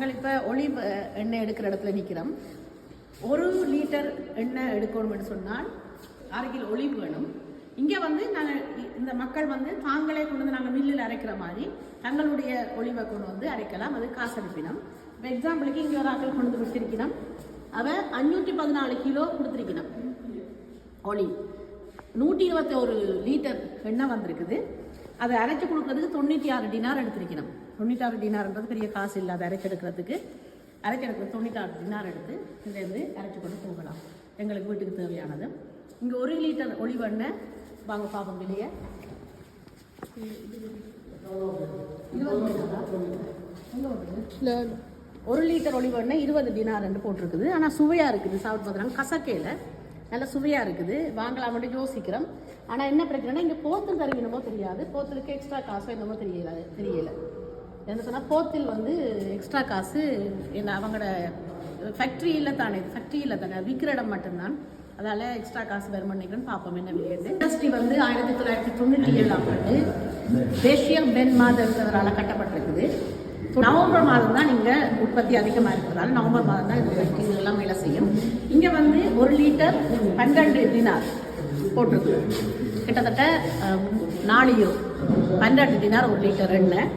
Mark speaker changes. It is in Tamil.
Speaker 1: நாங்கள் இப்போ ஒலிவ் எண்ணெய் எடுக்கிற இடத்துல நிற்கிறோம். 1 லிட்டர் எண்ணெய் எடுக்கணும்னு சொன்னால் 6 கிலோ ஒலிவ் வேணும். இங்கே வந்து நாங்கள் இந்த மக்கள் வந்து தாங்களே கொண்டு வந்து நாங்கள் மில்லில் அரைக்கிற மாதிரி தங்களுடைய ஒலிவை கொண்டு வந்து அரைக்கலாம். அது காசு அனுப்பினோம். இப்போ எக்ஸாம்பிளுக்கு இங்கே ஒரு ஆக்கள் கொண்டு வந்து வச்சிருக்கணும். அவன் 514 கிலோ கொடுத்துருக்கணும் ஒலிவ். 121 லிட்டர் எண்ணெய் வந்திருக்குது. அதை அரைச்சி கொடுக்குறதுக்கு 96 டினார் எடுத்திருக்கணும். 96 டினார்ன்றது பெரிய காசு இல்லை. அதை அரைச்செடுக்கிறதுக்கு 96 டினார் எடுத்து இதுலேருந்து அரைச்சி கொண்டு போகலாம். எங்களுக்கு வீட்டுக்கு தேவையானது. இங்கே 1 லிட்டர் ஒலிவ் எண்ணெய் வாங்க பார்ப்போம் வெளியே. 1 லிட்டர் ஒலிவ் எண்ணெய் 20 டினார் என்று போட்டிருக்குது. ஆனால் சுவையாக இருக்குது. சாப்பிட்டு பார்க்குறாங்க கசக்கையில் நல்ல சுவையாக இருக்குது. வாங்கலாம் மட்டும் யோசிக்கிறோம். ஆனால் என்ன பிரச்சனைனா இங்கே போத்தல் தருவினமோ தெரியாது. போத்தலுக்கு எக்ஸ்ட்ரா காசோ என்னமோ தெரியல. என்ன சொன்னால் போத்தில் வந்து எக்ஸ்ட்ரா காசு என்ன அவங்களோட ஃபேக்ட்ரியில் தானே விற்கிற இடம் மட்டும்தான். அதால் எக்ஸ்ட்ரா காசு வருமானு நினைக்கிறேன்னு பார்ப்போம் என்ன விளையாடு. இண்டஸ்ட்ரி வந்து 1997 ஆண்டு தேசியம் பென் மாதவரால் கட்டப்பட்டிருக்குது. நவம்பர் மாதம் தான் இங்கே உற்பத்தி அதிகமாக இருக்கிறதால நவம்பர் மாதம் தான் இந்த ஃபேக்ட்ரி எல்லாம் வேலை செய்யும். இங்கே வந்து 1 லிட்டர் 12 டினார் போட்டிருக்கு. கிட்டத்தட்ட 4 யூரோ 12 டினார் 1 லிட்டர் எண்ணெய்.